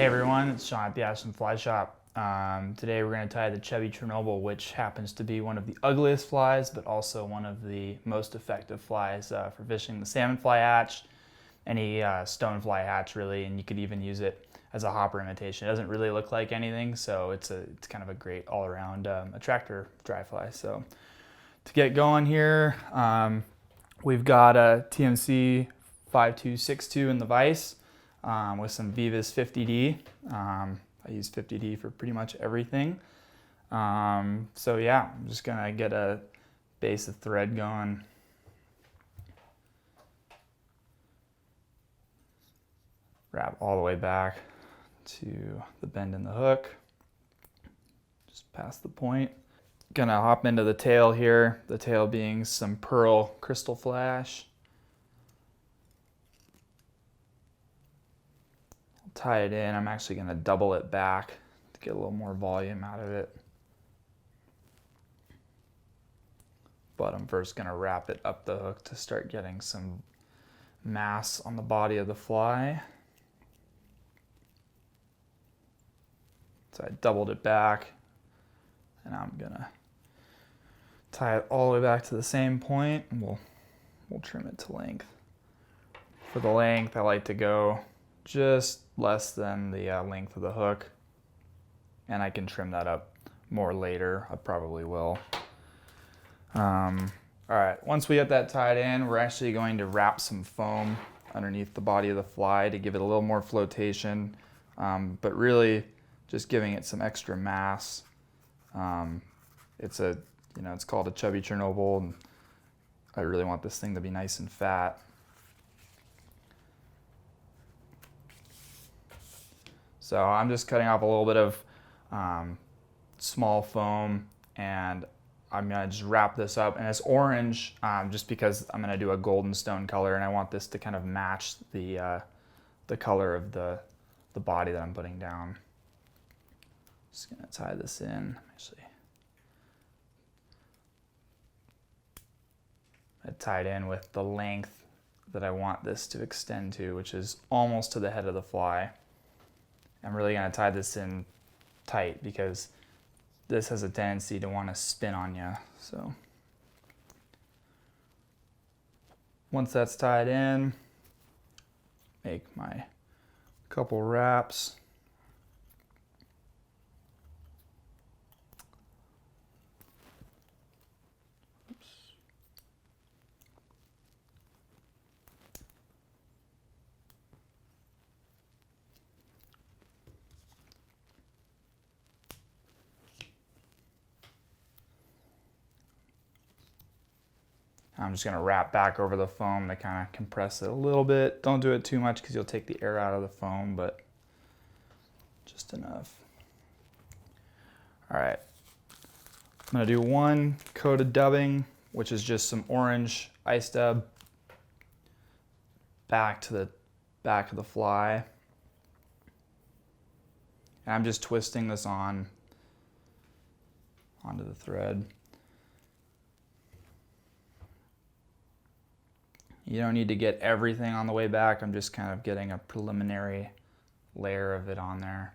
Hey everyone, it's Sean at the Ashland Fly Shop. Today we're going to tie the Chubby Chernobyl, which happens to be one of the ugliest flies, but also one of the most effective flies for fishing the salmon fly hatch, any stone fly hatch really, and you could even use it as a hopper imitation. It doesn't really look like anything, so it's kind of a great all-around attractor dry fly. So to get going here, we've got a TMC 5262 in the Vise. With some Vise 50D. I use 50D for pretty much everything. So yeah, I'm just gonna get a base of thread going. Wrap all the way back to the bend in the hook. Just past the point. Gonna hop into the tail here, the tail being some pearl crystal flash. Tie it in. I'm actually going to double it back to get a little more volume out of it. But I'm first going to wrap it up the hook to start getting some mass on the body of the fly. So I doubled it back, and I'm going to tie it all the way back to the same point, and we'll trim it to length. For the length, I like to go just less than the length of the hook, and I can trim that up more later. I probably will. All right, once we get that tied in, we're actually going to wrap some foam underneath the body of the fly to give it a little more flotation, but really just giving it some extra mass. It's called a Chubby Chernobyl, and I really want this thing to be nice and fat. So I'm just cutting off a little bit of small foam, and I'm gonna just wrap this up. And it's orange just because I'm gonna do a golden stone color, and I want this to kind of match the color of the body that I'm putting down. Just gonna tie this in. I tied in with the length that I want this to extend to, which is almost to the head of the fly. I'm really going to tie this in tight because this has a tendency to want to spin on you. So once that's tied in, make my couple wraps. I'm just going to wrap back over the foam to kind of compress it a little bit. Don't do it too much because you'll take the air out of the foam, but just enough. All right, I'm going to do one coat of dubbing, which is just some orange ice dub back to the back of the fly. And I'm just twisting this onto the thread. You don't need to get everything on the way back. I'm just kind of getting a preliminary layer of it on there.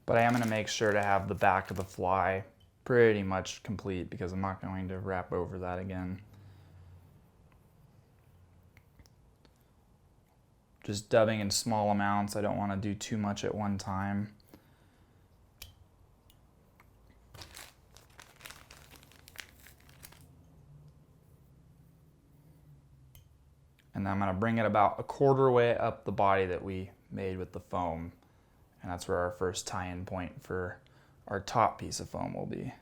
But I am going to make sure to have the back of the fly pretty much complete because I'm not going to wrap over that again. Just dubbing in small amounts. I don't want to do too much at one time. And then I'm going to bring it about a quarter way up the body that we made with the foam. And that's where our first tie-in point for our top piece of foam will be.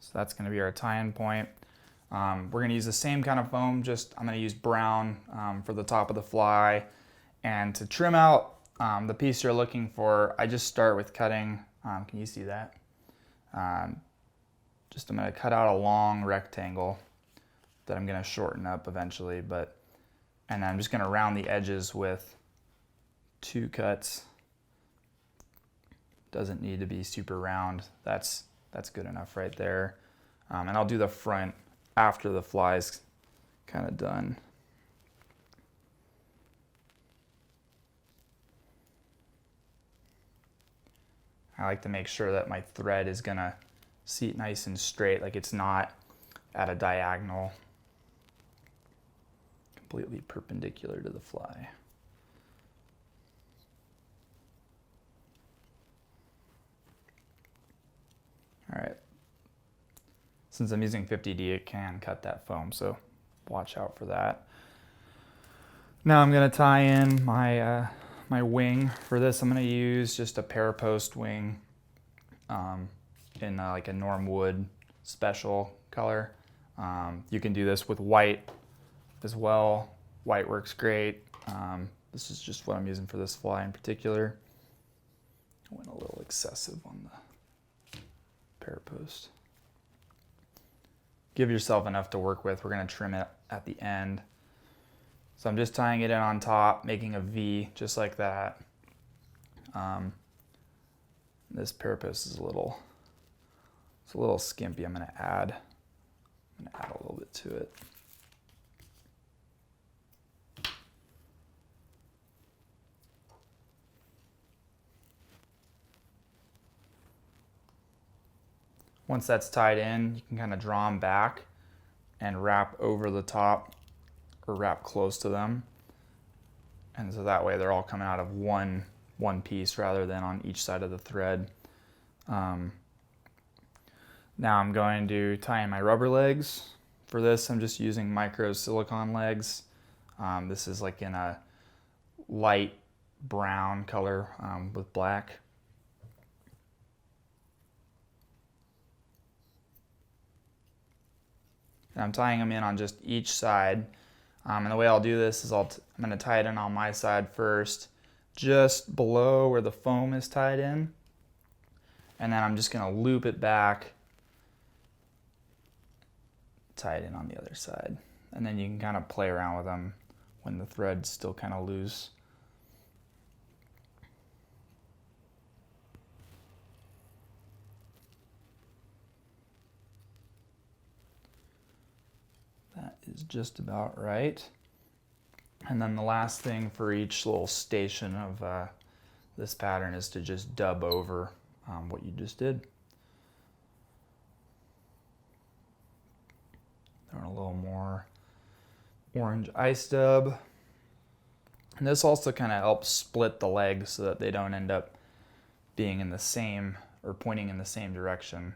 So that's going to be our tie-in point. We're going to use the same kind of foam, just I'm going to use brown for the top of the fly. And to trim out the piece you're looking for, I just start with cutting, can you see that? I'm going to cut out a long rectangle that I'm going to shorten up eventually, and then I'm just going to round the edges with 2 cuts. Doesn't need to be super round. That's good enough right there. And I'll do the front after the fly's kind of done. I like to make sure that my thread is gonna seat nice and straight, like it's not at a diagonal, completely perpendicular to the fly. All right. Since I'm using 50D, it can cut that foam, so watch out for that. Now I'm gonna tie in my my wing. For this, I'm gonna use just a pear post wing in like a Norm Wood special color. You can do this with white as well. White works great. This is just what I'm using for this fly in particular. I went a little excessive on the pear post. Give yourself enough to work with. We're gonna trim it at the end. So I'm just tying it in on top, making a V just like that. This pear post is a little skimpy. I'm gonna add a little bit to it. Once that's tied in, you can kind of draw them back and wrap over the top or wrap close to them. And so that way they're all coming out of one piece rather than on each side of the thread. Now I'm going to tie in my rubber legs. For this, I'm just using micro silicone legs. This is like in a light brown color with black. And I'm tying them in on just each side. And the way I'll do this is I'm going to tie it in on my side first, just below where the foam is tied in. And then I'm just going to loop it back, tie it in on the other side. And then you can kind of play around with them when the thread's still kind of loose. That is just about right. And then the last thing for each little station of this pattern is to just dub over what you just did. Throwing a little more orange ice dub. And this also kind of helps split the legs so that they don't end up being in the same or pointing in the same direction.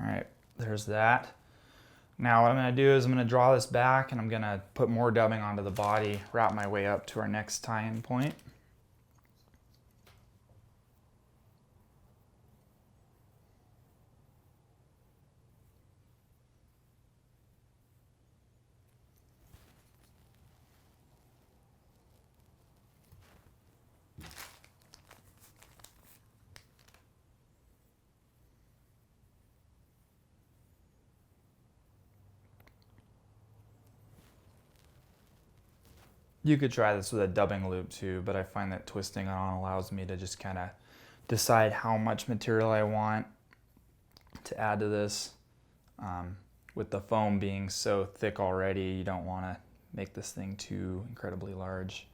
All right, there's that. Now what I'm going to do is I'm going to draw this back and I'm going to put more dubbing onto the body, wrap my way up to our next tie-in point. You could try this with a dubbing loop too, but I find that twisting it on allows me to just kind of decide how much material I want to add to this. With the foam being so thick already, you don't want to make this thing too incredibly large.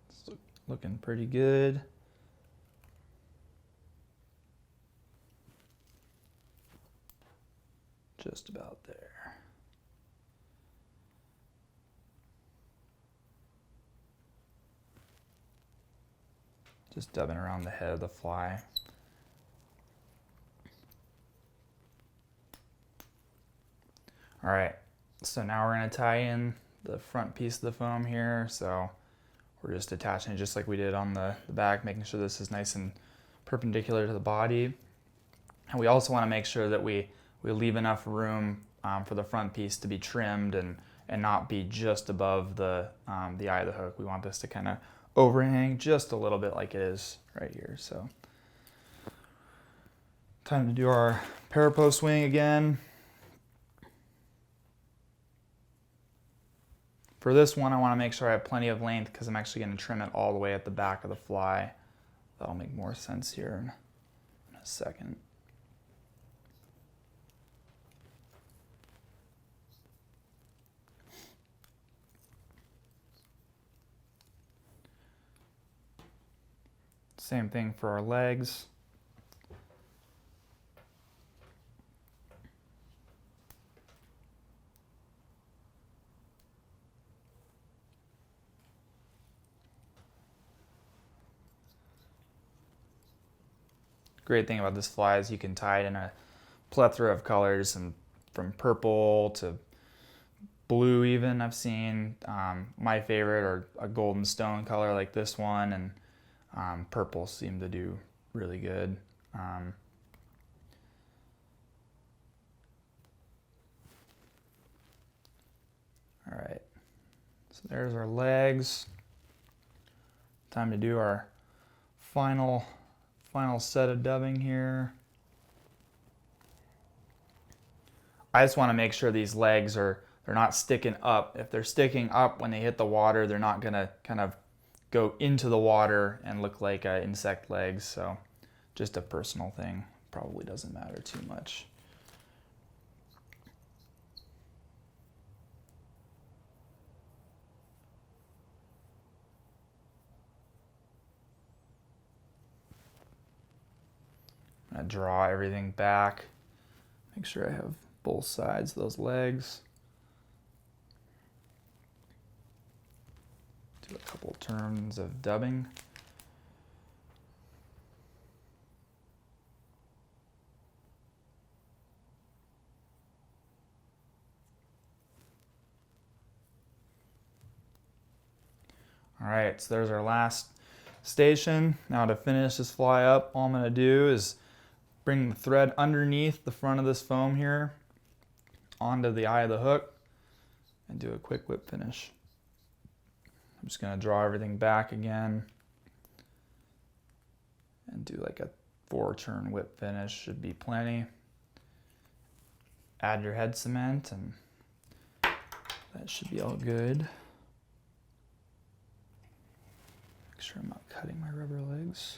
It's looking pretty good. Just about there. Just dubbing around the head of the fly. All right, so now we're gonna tie in the front piece of the foam here. So we're just attaching it just like we did on the back, making sure this is nice and perpendicular to the body. And we also wanna make sure that we leave enough room for the front piece to be trimmed and not be just above the eye of the hook. We want this to kind of overhang just a little bit like it is right here. So time to do our parapost wing again. For this one, I want to make sure I have plenty of length because I'm actually going to trim it all the way at the back of the fly. That'll make more sense here in a second. Same thing for our legs. Great thing about this fly is you can tie it in a plethora of colors, and from purple to blue even I've seen. My favorite are a golden stone color like this one, and purple seem to do really good. All right, so there's our legs. Time to do our final set of dubbing here. I just want to make sure these legs they're not sticking up. If they're sticking up when they hit the water, they're not gonna kind of go into the water and look like insect legs. So just a personal thing, probably doesn't matter too much. I'm gonna draw everything back. Make sure I have both sides of those legs. Do a couple turns of dubbing. All right, so there's our last station. Now to finish this fly up, all I'm gonna do is bring the thread underneath the front of this foam here onto the eye of the hook and do a quick whip finish. I'm just gonna draw everything back again and do like a 4-turn whip finish, should be plenty. Add your head cement and that should be all good. Make sure I'm not cutting my rubber legs.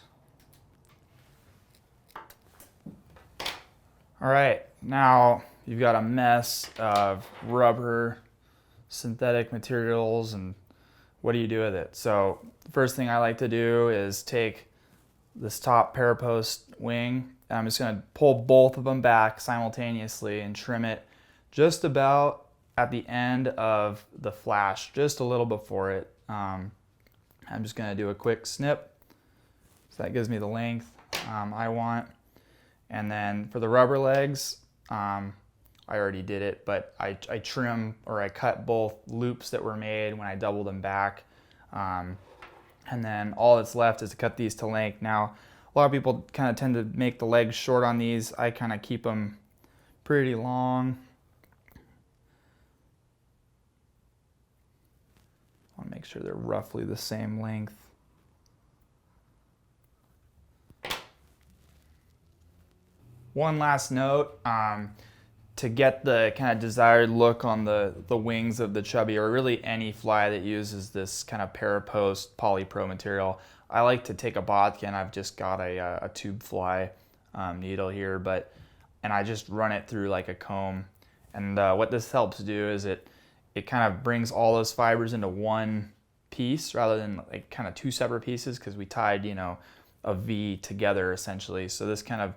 All right, now you've got a mess of rubber, synthetic materials, and what do you do with it? So the first thing I like to do is take this top parapost wing, and I'm just gonna pull both of them back simultaneously and trim it just about at the end of the flash, just a little before it. I'm just gonna do a quick snip, so that gives me the length I want. And then for the rubber legs, I already did it, but I trim or I cut both loops that were made when I doubled them back. And then all that's left is to cut these to length. Now, a lot of people kind of tend to make the legs short on these. I kind of keep them pretty long. I want to make sure they're roughly the same length. One last note, to get the kind of desired look on the wings of the Chubby, or really any fly that uses this kind of parapost polypro material, I like to take a bodkin. I've just got a tube fly needle here, and I just run it through like a comb. And what this helps do is it kind of brings all those fibers into one piece rather than like kind of two separate pieces, because we tied, you know, a V together essentially. So this kind of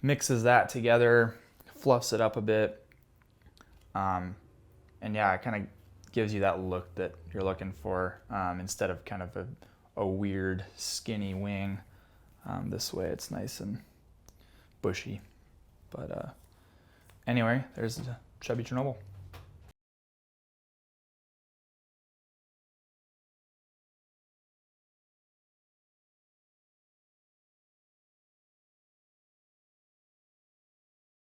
mixes that together, fluffs it up a bit, and yeah, it kind of gives you that look that you're looking for, instead of kind of a weird skinny wing. This way it's nice and bushy. But anyway, there's the Chubby Chernobyl.